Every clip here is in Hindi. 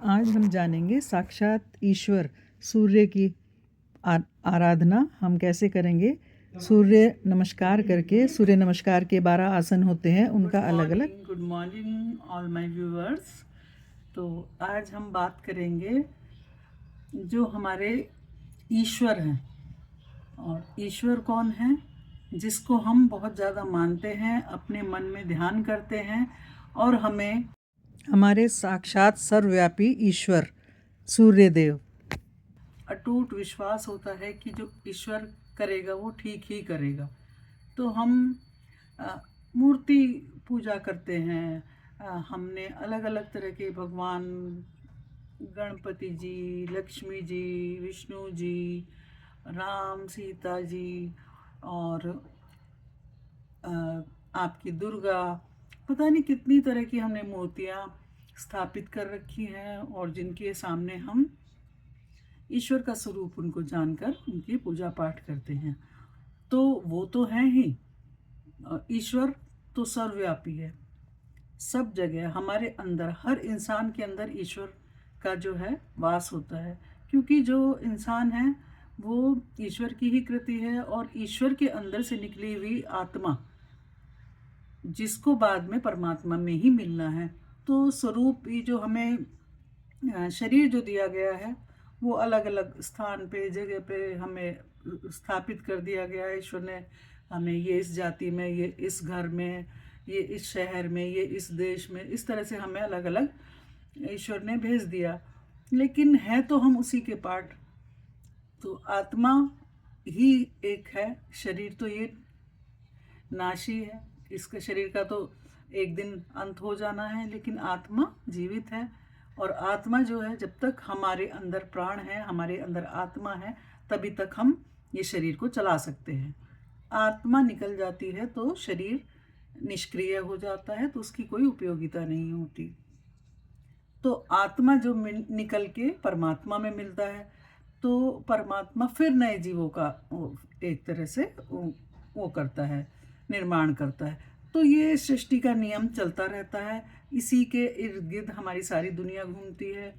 आज हम जानेंगे साक्षात ईश्वर सूर्य की आराधना हम कैसे करेंगे। सूर्य नमस्कार करके, सूर्य नमस्कार के 12 आसन होते हैं, उनका अलग अलग। Good morning all my viewers. तो आज हम बात करेंगे जो हमारे ईश्वर हैं। और ईश्वर कौन है? जिसको हम बहुत ज़्यादा मानते हैं, अपने मन में ध्यान करते हैं और हमें हमारे साक्षात सर्वव्यापी ईश्वर सूर्य देव अटूट विश्वास होता है कि जो ईश्वर करेगा वो ठीक ही करेगा। तो हम मूर्ति पूजा करते हैं। हमने अलग अलग तरह के भगवान, गणपति जी, लक्ष्मी जी, विष्णु जी, राम, सीता जी और आपकी दुर्गा, पता नहीं कितनी तरह की हमने मूर्तियाँ स्थापित कर रखी हैं और जिनके सामने हम ईश्वर का स्वरूप उनको जानकर उनकी पूजा पाठ करते हैं। तो वो तो हैं ही, ईश्वर तो सर्वव्यापी है, सब जगह हमारे अंदर, हर इंसान के अंदर ईश्वर का जो है वास होता है। क्योंकि जो इंसान है वो ईश्वर की ही कृति है और ईश्वर के अंदर से निकली हुई आत्मा, जिसको बाद में परमात्मा में ही मिलना है। तो स्वरूप ही जो हमें शरीर जो दिया गया है वो अलग अलग स्थान पे, जगह पे हमें स्थापित कर दिया गया है। ईश्वर ने हमें ये इस जाति में, ये इस घर में, ये इस शहर में, ये इस देश में, इस तरह से हमें अलग अलग ईश्वर ने भेज दिया। लेकिन है तो हम उसी के पार्ट। तो आत्मा ही एक है, शरीर तो ये नाशी है, इसके शरीर का तो एक दिन अंत हो जाना है, लेकिन आत्मा जीवित है। और आत्मा जो है, जब तक हमारे अंदर प्राण है, हमारे अंदर आत्मा है, तभी तक हम ये शरीर को चला सकते हैं। आत्मा निकल जाती है तो शरीर निष्क्रिय हो जाता है, तो उसकी कोई उपयोगिता नहीं होती। तो आत्मा जो निकल के परमात्मा में मिलता है, तो परमात्मा फिर नए जीवों का एक तरह से वो करता है, निर्माण करता है। तो ये सृष्टि का नियम चलता रहता है, इसी के इर्द गिर्द हमारी सारी दुनिया घूमती है।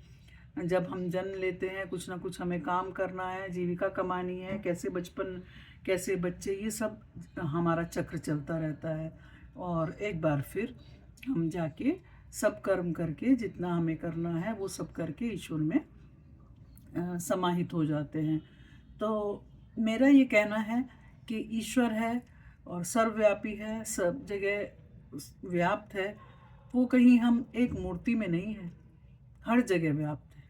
जब हम जन्म लेते हैं, कुछ ना कुछ हमें काम करना है, जीविका कमानी है, कैसे बचपन, कैसे बच्चे, ये सब हमारा चक्र चलता रहता है। और एक बार फिर हम जाके सब कर्म करके, जितना हमें करना है वो सब करके ईश्वर में समाहित हो जाते हैं। तो मेरा ये कहना है कि ईश्वर है और सर्वव्यापी है, सब जगह व्याप्त है। वो कहीं हम एक मूर्ति में नहीं है, हर जगह व्याप्त है,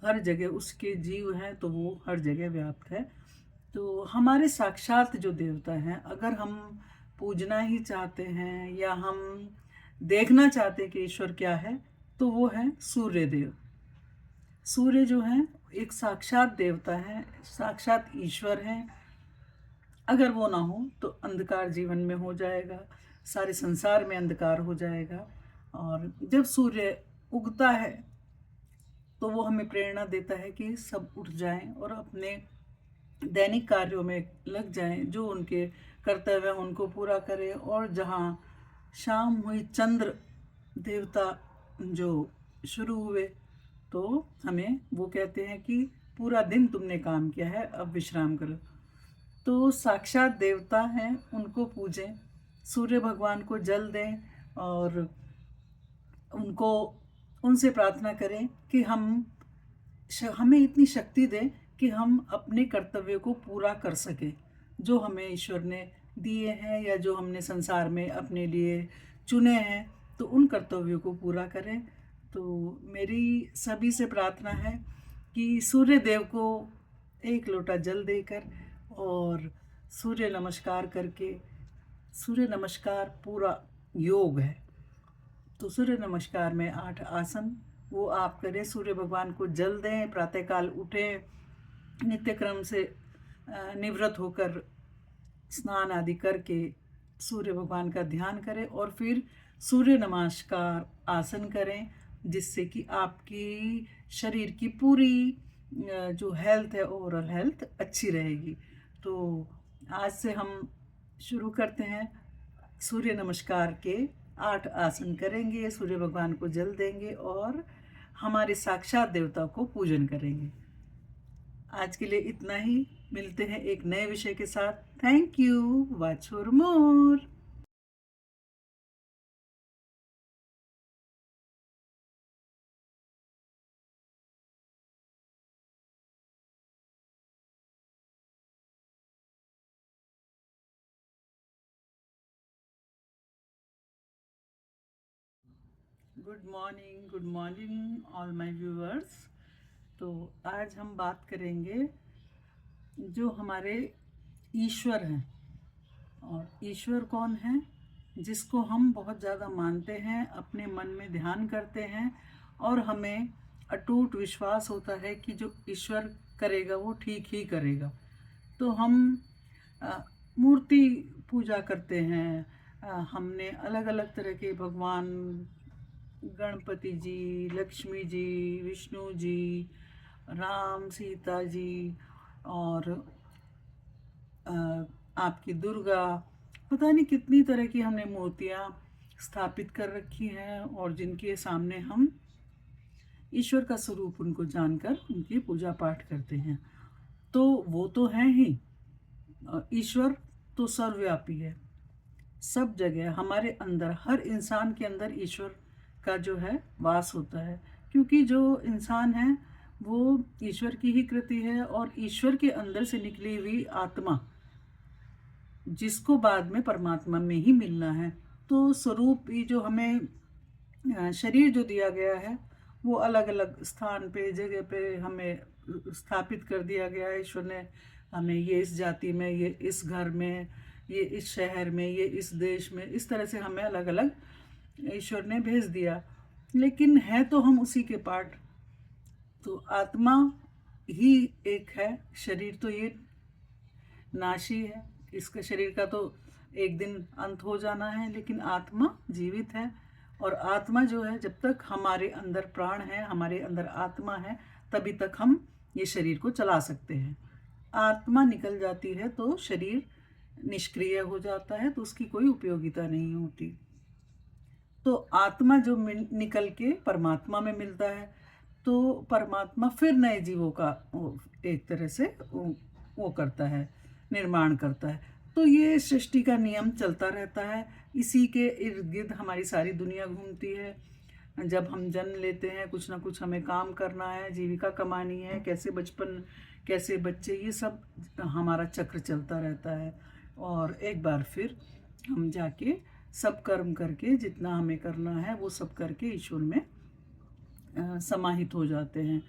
हर जगह उसके जीव हैं, तो वो हर जगह व्याप्त है। तो हमारे साक्षात जो देवता हैं, अगर हम पूजना ही चाहते हैं या हम देखना चाहते हैं कि ईश्वर क्या है, तो वो है सूर्य देव। सूर्य जो है एक साक्षात देवता है, साक्षात ईश्वर है। अगर वो ना हो तो अंधकार जीवन में हो जाएगा, सारे संसार में अंधकार हो जाएगा। और जब सूर्य उगता है तो वो हमें प्रेरणा देता है कि सब उठ जाएं और अपने दैनिक कार्यों में लग जाएं, जो उनके कर्तव्य हैं उनको पूरा करें। और जहाँ शाम हुई, चंद्र देवता जो शुरू हुए, तो हमें वो कहते हैं कि पूरा दिन तुमने काम किया है, अब विश्राम करो। तो साक्षात देवता हैं, उनको पूजें, सूर्य भगवान को जल दें और उनको, उनसे प्रार्थना करें कि हमें इतनी शक्ति दें कि हम अपने कर्तव्य को पूरा कर सकें, जो हमें ईश्वर ने दिए हैं या जो हमने संसार में अपने लिए चुने हैं, तो उन कर्तव्यों को पूरा करें। तो मेरी सभी से प्रार्थना है कि सूर्य देव को एक लोटा जल देकर और सूर्य नमस्कार करके, सूर्य नमस्कार पूरा योग है, तो सूर्य नमस्कार में 8 आसन वो आप करें, सूर्य भगवान को जल दें, प्रातःकाल उठें, नित्य क्रम से निवृत्त होकर स्नान आदि करके सूर्य भगवान का ध्यान करें और फिर सूर्य नमस्कार आसन करें, जिससे कि आपकी शरीर की पूरी जो हेल्थ है, ओवरऑल हेल्थ अच्छी रहेगी। तो आज से हम शुरू करते हैं, सूर्य नमस्कार के 8 आसन करेंगे, सूर्य भगवान को जल देंगे और हमारे साक्षात देवता को पूजन करेंगे। आज के लिए इतना ही। मिलते हैं एक नए विषय के साथ। Thank you. Watch for more. Good morning all my viewers. तो आज हम बात करेंगे जो हमारे ईश्वर हैं। और ईश्वर कौन है? जिसको हम बहुत ज़्यादा मानते हैं, अपने मन में ध्यान करते हैं और हमें अटूट विश्वास होता है कि जो ईश्वर करेगा वो ठीक ही करेगा। तो हम मूर्ति पूजा करते हैं। हमने अलग अलग तरह के भगवान, गणपति जी, लक्ष्मी जी, विष्णु जी, राम, सीता जी और आपकी दुर्गा, पता नहीं कितनी तरह की हमने मूर्तियाँ स्थापित कर रखी हैं और जिनके सामने हम ईश्वर का स्वरूप उनको जानकर उनकी पूजा पाठ करते हैं। तो वो तो हैं ही। ईश्वर तो सर्वव्यापी है, सब जगह हमारे अंदर, हर इंसान के अंदर ईश्वर का जो है वास होता है। क्योंकि जो इंसान है वो ईश्वर की ही कृति है और ईश्वर के अंदर से निकली हुई आत्मा, जिसको बाद में परमात्मा में ही मिलना है। तो स्वरूप ये जो हमें शरीर जो दिया गया है वो अलग अलग स्थान पे, जगह पे हमें स्थापित कर दिया गया है। ईश्वर ने हमें ये इस जाति में, ये इस घर में, ये इस शहर में, ये इस देश में, इस तरह से हमें अलग अलग ईश्वर ने भेज दिया। लेकिन है तो हम उसी के पार्ट। तो आत्मा ही एक है। शरीर तो ये नाशी है, इसका शरीर का तो एक दिन अंत हो जाना है, लेकिन आत्मा जीवित है। और आत्मा जो है, जब तक हमारे अंदर प्राण है, हमारे अंदर आत्मा है, तभी तक हम ये शरीर को चला सकते हैं। आत्मा निकल जाती है तो शरीर निष्क्रिय हो जाता है, तो उसकी कोई उपयोगिता नहीं होती। तो आत्मा जो निकल के परमात्मा में मिलता है, तो परमात्मा फिर नए जीवों का एक तरह से वो करता है, निर्माण करता है। तो ये सृष्टि का नियम चलता रहता है। इसी के इर्द गिर्द हमारी सारी दुनिया घूमती है। जब हम जन्म लेते हैं, कुछ ना कुछ हमें काम करना है, जीविका कमानी है, कैसे बचपन, कैसे बच्चे, ये सब हमारा चक्र चलता रहता है। और एक बार फिर हम जाके सब कर्म करके, जितना हमें करना है वो सब करके ईश्वर में समाहित हो जाते हैं।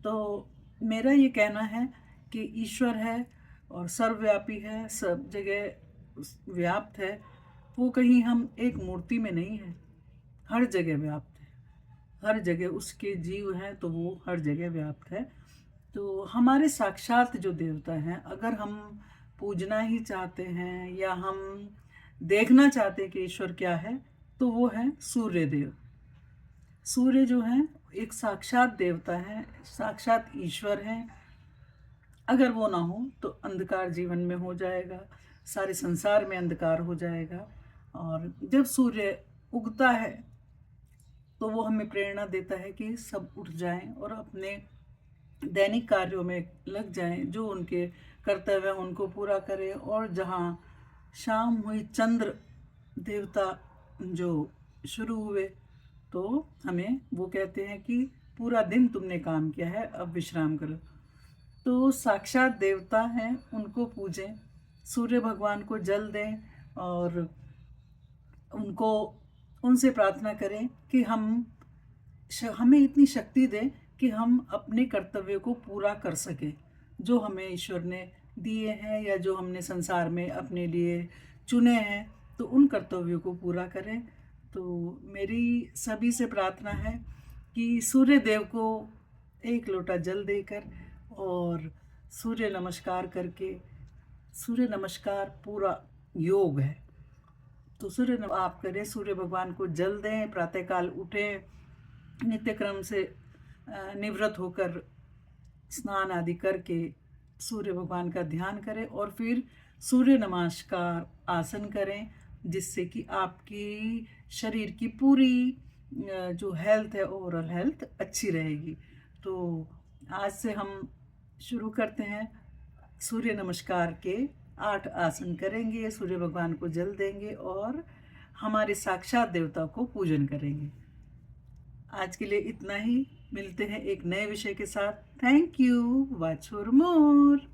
तो मेरा ये कहना है कि ईश्वर है और सर्वव्यापी है, सब जगह व्याप्त है। वो कहीं हम एक मूर्ति में नहीं है, हर जगह व्याप्त है। हर जगह उसके जीव हैं, तो वो हर जगह व्याप्त है। तो हमारे साक्षात जो देवता हैं, अगर हम पूजना ही चाहते हैं या हम देखना चाहते हैं कि ईश्वर क्या है, तो वो है सूर्य देव। सूर्य जो है एक साक्षात देवता है, साक्षात ईश्वर है। अगर वो ना हो तो अंधकार जीवन में हो जाएगा, सारे संसार में अंधकार हो जाएगा। और जब सूर्य उगता है तो वो हमें प्रेरणा देता है कि सब उठ जाएं और अपने दैनिक कार्यों में लग जाएं, जो उनके कर्तव्य हैं उनको पूरा करें। और जहाँ शाम हुई, चंद्र देवता जो शुरू हुए, तो हमें वो कहते हैं कि पूरा दिन तुमने काम किया है, अब विश्राम करो। तो साक्षात देवता हैं, उनको पूजें, सूर्य भगवान को जल दें और उनको, उनसे प्रार्थना करें कि हमें इतनी शक्ति दें कि हम अपने कर्तव्य को पूरा कर सकें, जो हमें ईश्वर ने दिए हैं या जो हमने संसार में अपने लिए चुने हैं, तो उन कर्तव्यों को पूरा करें। तो मेरी सभी से प्रार्थना है कि सूर्य देव को एक लोटा जल देकर और सूर्य नमस्कार करके, सूर्य नमस्कार पूरा योग है, तो सूर्य आप करें, सूर्य भगवान को जल दें, प्रातःकाल उठें, नित्य क्रम से निवृत्त होकर स्नान आदि करके सूर्य भगवान का ध्यान करें और फिर सूर्य नमस्कार आसन करें, जिससे कि आपकी शरीर की पूरी जो हेल्थ है, ओवरऑल हेल्थ अच्छी रहेगी। तो आज से हम शुरू करते हैं। सूर्य नमस्कार के 8 आसन करेंगे, सूर्य भगवान को जल देंगे और हमारे साक्षात देवता को पूजन करेंगे। आज के लिए इतना ही। मिलते हैं एक नए विषय के साथ। Thank you. Watch for more.